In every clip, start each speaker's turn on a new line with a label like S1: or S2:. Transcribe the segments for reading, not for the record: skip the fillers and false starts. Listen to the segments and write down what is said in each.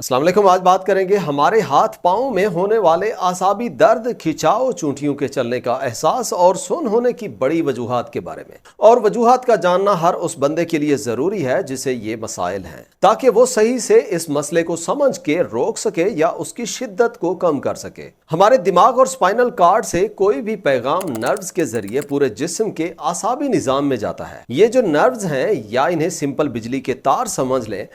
S1: अस्सलाम वालेकुम। आज बात करेंगे हमारे हाथ पांव में होने वाले आसाबी दर्द, खिंचाव, चूंटियों के चलने का एहसास और सुन्न होने की बड़ी वजूहात के बारे में। और वजूहात का जानना हर उस बंदे के लिए जरूरी है जिसे ये मसाइल हैं, ताकि वो सही से इस मसले को समझ के रोक सके या उसकी शिद्दत को कम कर सके। हमारे दिमाग और स्पाइनल कार्ड से कोई भी पैगाम नर्व्स के जरिए पूरे जिस्म के आसाबी निजाम में जाता है। ये जो नर्व्स हैं, या इन्हें सिंपल बिजली के तार समझ लें,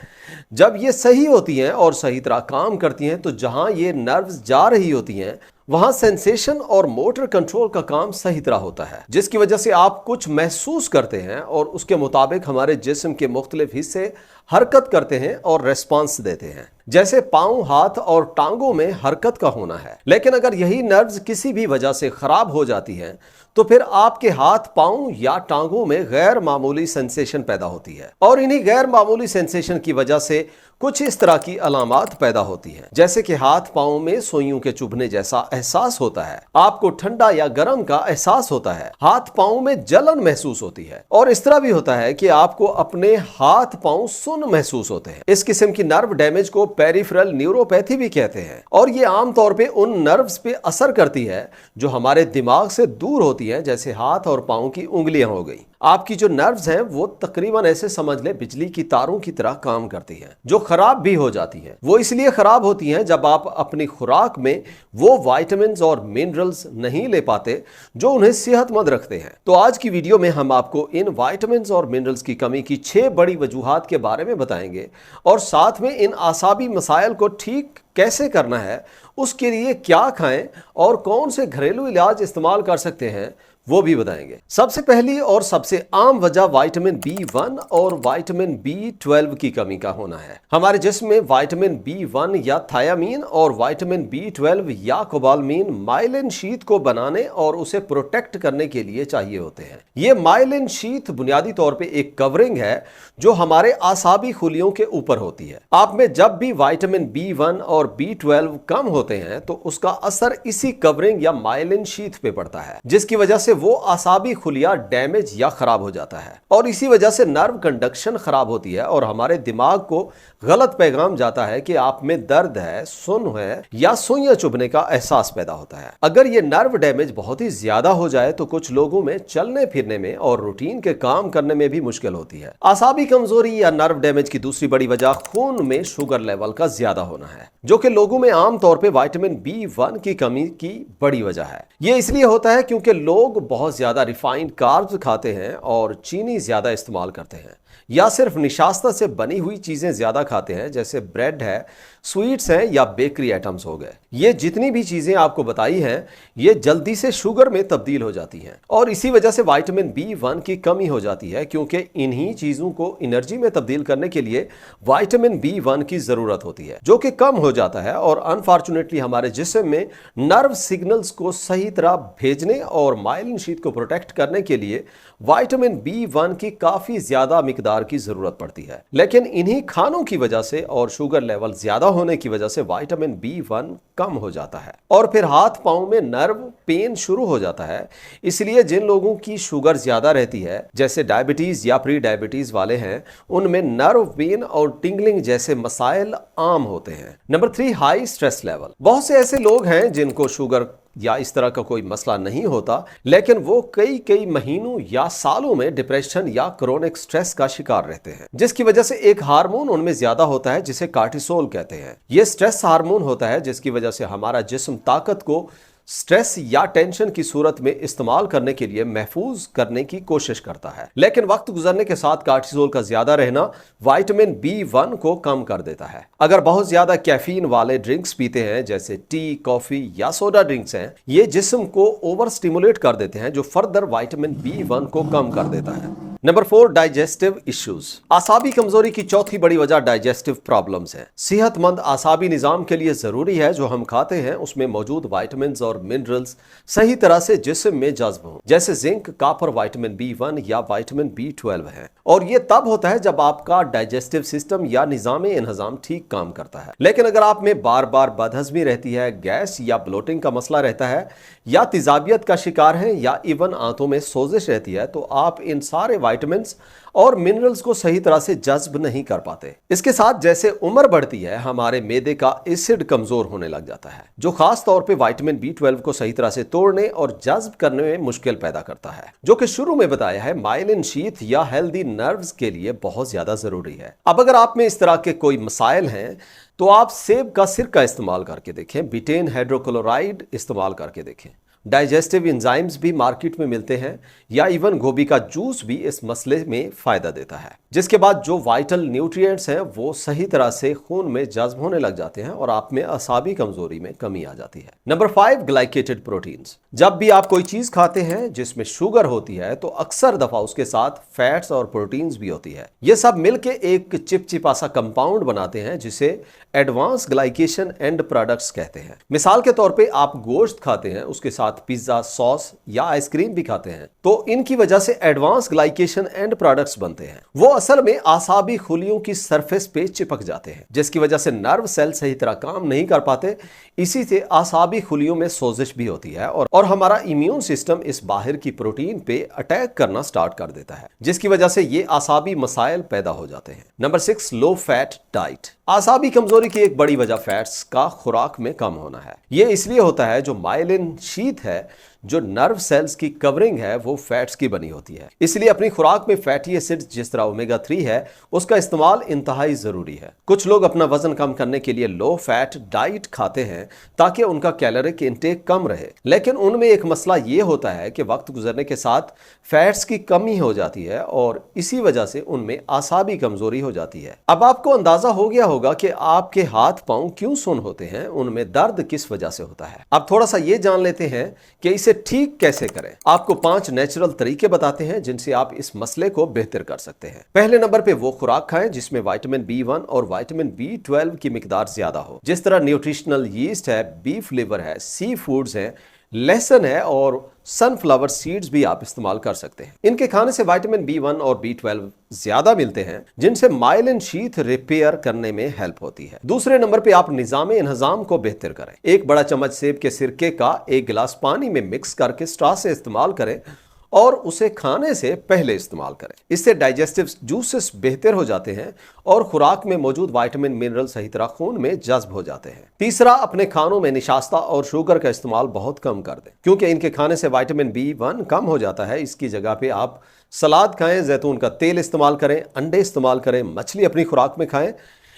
S1: जब ये सही होती हैं और सही तरह काम करती हैं तो जहां ये नर्व्स जा रही होती हैं वहां सेंसेशन और मोटर कंट्रोल का काम सही तरह होता है, जिसकी वजह से आप कुछ महसूस करते हैं और उसके मुताबिक हमारे जिस्म के मुख्तलिफ हिस्से हरकत करते हैं और रेस्पॉन्स देते हैं, जैसे पांव, हाथ और टांगों में हरकत का होना है। लेकिन अगर यही नर्व्स किसी भी वजह से खराब हो जाती हैं तो फिर आपके हाथ, पांव या टांगों में गैर मामूली सेंसेशन पैदा होती है और इन्हीं गैर मामूली सेंसेशन की वजह से कुछ इस तरह की अलामात पैदा होती हैं, जैसे कि हाथ पांव में सुइयों के चुभने जैसा एहसास होता है, आपको ठंडा या गर्म का एहसास होता है, हाथ पांव में जलन महसूस होती है और इस तरह भी होता है कि आपको अपने हाथ पांव सुन्न महसूस होते हैं। इस किस्म की नर्व डैमेज को पेरिफेरल न्यूरोपैथी भी कहते हैं और ये आमतौर पे उन नर्व्स पे असर करती है जो हमारे दिमाग से दूर होती हैं, जैसे हाथ और पांव की उंगलियां हो गई। आपकी जो नर्व्स हैं वो तकरीबन ऐसे समझ ले बिजली की तारों की तरह काम करती हैं, जो खराब भी हो जाती हैं। वो इसलिए खराब होती हैं जब आप अपनी खुराक में वो विटामिन्स और मिनरल्स नहीं ले पाते जो उन्हें सेहतमंद रखते हैं। तो आज की वीडियो में हम आपको इन विटामिन्स और मिनरल्स की कमी की 6 बड़ी वजूहात के बारे में बताएंगे और साथ में इन आसाबी मसाइल को ठीक कैसे करना है, उसके लिए क्या खाएं और कौन से घरेलू इलाज इस्तेमाल कर सकते हैं वो भी बताएंगे। सबसे पहली और सबसे आम वजह विटामिन B1 और विटामिन B12 की कमी का होना है। हमारे जिस्म में विटामिन B1 या थायामीन और विटामिन B12 या कोबालमीन माइलिन शीथ को बनाने और उसे प्रोटेक्ट करने के लिए चाहिए होते हैं। ये माइलिन शीथ बुनियादी तौर पे एक कवरिंग है जो हमारे आसाबी खुलियों के ऊपर होती है। आप में जब भी विटामिन B1 और B12 कम होते हैं तो उसका असर इसी कवरिंग या माइलिन शीथ पे पड़ता है, जिसकी वजह से वो आसाबी खुलिया डैमेज या खराब हो जाता है और इसी वजह से नर्व कंडक्शन खराब होती है और हमारे दिमाग को गलत पैगाम जाता है कि आप में दर्द है, सुन्न है या सुइयां चुभने का एहसास पैदा होता है। अगर ये नर्व डैमेज बहुत ही ज्यादा हो जाए तो कुछ लोगों में चलने फिरने में और रूटीन के काम करने में भी मुश्किल होती है। आसाबी कमजोरी या नर्व डैमेज की दूसरी बड़ी वजह खून में शुगर लेवल का ज्यादा होना है, जो कि लोगों में आमतौर पर विटामिन B1 की कमी की बड़ी वजह है। यह इसलिए होता है क्योंकि लोग बहुत ज्यादा रिफाइंड कार्ब्स खाते हैं और चीनी ज्यादा इस्तेमाल करते हैं या सिर्फ निशास्ता से बनी हुई चीजें ज्यादा खाते हैं, जैसे ब्रेड है, स्वीट्स हैं या बेकरी आइटम्स हो गए। ये जितनी भी चीजें आपको बताई हैं ये जल्दी से शुगर में तब्दील हो जाती हैं और इसी वजह से विटामिन B1 की कमी हो जाती है, क्योंकि इन्हीं चीजों को एनर्जी में तब्दील करने के लिए विटामिन B1 की जरूरत होती है, जो कि कम हो जाता है और अनफॉर्चुनेटली हमारे जिस्म में नर्व सिग्नल्स को सही तरह भेजने और माइलिन शीथ को प्रोटेक्ट करने के लिए विटामिन B1 की काफी ज्यादा मिकदार की जरूरत पड़ती है। लेकिन इन्हीं खानों की वजह से और शुगर लेवल ज्यादा होने की वजह से विटामिन B1 कम हो जाता है और फिर हाथ पांव में नर्व पेन शुरू हो जाता है। इसलिए जिन लोगों की शुगर ज्यादा रहती है, जैसे डायबिटीज या प्री डायबिटीज वाले हैं, उनमें नर्व पेन और टिंगलिंग जैसे मसाइल आम होते हैं। Number 3, high stress level. बहुत से ऐसे लोग हैं जिनको शुगर या इस तरह का कोई मसला नहीं होता, लेकिन वो कई महीनों या सालों में डिप्रेशन या क्रोनिक स्ट्रेस का शिकार रहते हैं, जिसकी वजह से एक हार्मोन उनमें ज्यादा होता है जिसे कार्टिसोल कहते हैं। ये स्ट्रेस हार्मोन होता है जिसकी वजह से हमारा जिस्म ताकत को स्ट्रेस या टेंशन की सूरत में इस्तेमाल करने के लिए महफूज करने की कोशिश करता है। लेकिन वक्त गुजरने के साथ कार्टिसोल का ज्यादा रहना विटामिन B1 को कम कर देता है। अगर बहुत ज्यादा कैफीन वाले ड्रिंक्स पीते हैं, जैसे टी, कॉफी या सोडा ड्रिंक्स हैं, ये जिस्म को ओवर स्टिमुलेट कर देते हैं, जो फर्दर विटामिन B1 को कम कर देता है। Number 4, digestive issues. आसाबी कमजोरी की चौथी बड़ी वजह डाइजेस्टिव प्रॉब्लम्स है। सेहतमंद आसाबी निजाम के लिए जरूरी है जो हम खाते हैं उसमें मौजूद विटामिन्स और मिनरल्स सही तरह से जिस्म में जज्ब हों, जैसे जिंक, कॉपर, विटामिन B1 या विटामिन B12 है। और ये तब होता है जब आपका डाइजेस्टिव सिस्टम या निजाम इंतजाम ठीक काम करता है। लेकिन अगर आप में बार बार बदहजमी रहती है, गैस या ब्लोटिंग का मसला रहता है या तेजाबियत का शिकार है या इवन आंतों में सोजिश रहती है, तो आप इन सारे विटामिन्स और मिनरल्स को सही तरह से जज्ब नहीं कर पाते। इसके साथ जैसे उम्र बढ़ती है हमारे मैदे का एसिड कमजोर होने लग जाता है, जो खास तौर पे विटामिन B12 को सही तरह से तोड़ने और जज्ब करने में मुश्किल पैदा करता है, जो कि शुरू में बताया है माइलिन शीथ या हेल्दी नर्व्स के लिए बहुत ज्यादा जरूरी है। अब अगर आप में इस तरह के कोई मसाइल हैं तो आप सेब का सिरका इस्तेमाल करके देखें, बिटेन हाइड्रोक्लोराइड इस्तेमाल करके देखें। डाइजेस्टिव एंजाइम्स भी मार्केट में मिलते हैं, या इवन गोभी का जूस भी इस मसले में फायदा देता है, जिसके बाद जो वाइटल न्यूट्रिएंट्स हैं वो सही तरह से खून में जज्ब होने लग जाते हैं और आप में असाबी कमजोरी में कमी आ जाती है। Number 5, glycated proteins. जब भी आप कोई चीज खाते हैं जिसमें शुगर होती है तो अक्सर दफा उसके साथ फैट्स और प्रोटीन्स भी होती है। ये सब मिलके एक चिपचिपा सा कंपाउंड बनाते हैं जिसे एडवांस ग्लाइकेशन एंड प्रोडक्ट्स कहते हैं। मिसाल के तौर पे आप गोश्त खाते हैं, उसके साथ पिज्जा, सॉस या आइसक्रीम भी खाते हैं, तो इनकी वजह से एडवांस ग्लाइकेशन एंड प्रोडक्ट्स बनते हैं। वो असल में आसाबी खुलियों की सरफेस पे चिपक जाते हैं, जिसकी वजह से नर्व सेल सही तरह काम नहीं कर पाते। इसी से आसाबी खुलियों में सोजिश भी होती है और हमारा इम्यून सिस्टम इस बाहर की प्रोटीन पे अटैक करना स्टार्ट कर देता है, जिसकी वजह से ये आसाबी मसाइल पैदा हो जाते हैं। Number 6, low fat diet. आसाबी कमजोरी की एक बड़ी वजह फैट्स का खुराक में कम होना है। ये इसलिए होता है जो माइलिन शीथ है, जो नर्व सेल्स की कवरिंग है, वो फैट्स की बनी होती है। इसलिए अपनी खुराक में फैटी एसिड्स जिस तरह ओमेगा 3 है उसका इस्तेमाल इंतहाई जरूरी है। कुछ लोग अपना वजन कम करने के लिए लो फैट डाइट खाते हैं ताकि उनका कैलोरिक इंटेक कम रहे, लेकिन उनमें एक मसला ये होता है कि वक्त गुजरने के साथ फैट्स की कमी हो जाती है और इसी वजह से उनमें आसाबी कमजोरी हो जाती है। अब आपको अंदाजा हो गया होगा कि आपके हाथ पांव क्यों सुन्न होते हैं, उनमें दर्द किस वजह से होता है। अब थोड़ा सा ये जान लेते हैं कि इसे ठीक कैसे करें। आपको 5 नेचुरल तरीके बताते हैं जिनसे आप इस मसले को बेहतर कर सकते हैं। पहले नंबर पे वो खुराक खाएं जिसमें विटामिन B1 और विटामिन B12 की मिकदार ज्यादा हो, जिस तरह न्यूट्रिशनल यीस्ट है, बीफ लिवर है, सी फूड्स है, लहसुन है और सनफ्लावर सीड्स भी आप इस्तेमाल कर सकते हैं। इनके खाने से विटामिन B1 और B12 ज्यादा मिलते हैं, जिनसे माइलिन शीथ रिपेयर करने में हेल्प होती है। दूसरे नंबर पे आप निजाम इंहजाम को बेहतर करें। 1 बड़ा चम्मच सेब के सिरके का 1 गिलास पानी में मिक्स करके स्ट्रॉ से इस्तेमाल करें और उसे खाने से पहले इस्तेमाल करें। इससे डाइजेस्टिव जूसेस बेहतर हो जाते हैं और खुराक में मौजूद विटामिन मिनरल सही तरह खून में जज्ब हो जाते हैं। तीसरा, अपने खानों में निशास्ता और शुगर का इस्तेमाल बहुत कम कर दें, क्योंकि इनके खाने से विटामिन B1 कम हो जाता है। इसकी जगह पे आप सलाद खाएं, जैतून का तेल इस्तेमाल करें, अंडे इस्तेमाल करें, मछली अपनी खुराक में खाएं।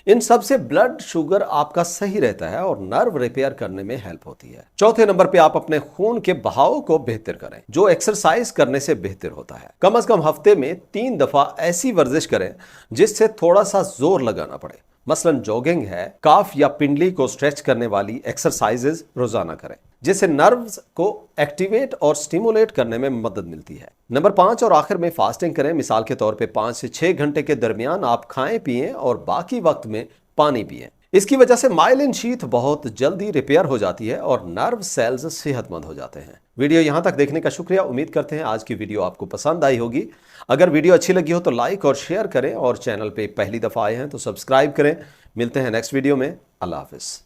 S1: इन सब से ब्लड शुगर आपका सही रहता है और नर्व रिपेयर करने में हेल्प होती है। चौथे नंबर पे आप अपने खून के बहाव को बेहतर करें, जो एक्सरसाइज करने से बेहतर होता है। कम से कम हफ्ते में 3 दफा ऐसी वर्जिश करें जिससे थोड़ा सा जोर लगाना पड़े। मसलन जॉगिंग है, काफ या पिंडली को स्ट्रेच करने वाली एक्सरसाइजेज रोजाना करें, जिससे नर्व्स को एक्टिवेट और स्टिमुलेट करने में मदद मिलती है। नंबर 5 और आखिर में फास्टिंग करें। मिसाल के तौर पे 5 से 6 घंटे के दरमियान आप खाएं पिएं और बाकी वक्त में पानी पिएं। इसकी वजह से माइलिन शीथ बहुत जल्दी रिपेयर हो जाती है और नर्व सेल्स सेहतमंद हो जाते हैं। वीडियो यहां तक देखने का शुक्रिया। उम्मीद करते हैं आज की वीडियो आपको पसंद आई होगी। अगर वीडियो अच्छी लगी हो तो लाइक और शेयर करें और चैनल पे पहली दफा आए हैं तो सब्सक्राइब करें। मिलते हैं नेक्स्ट वीडियो में। अल्लाह हाफिज।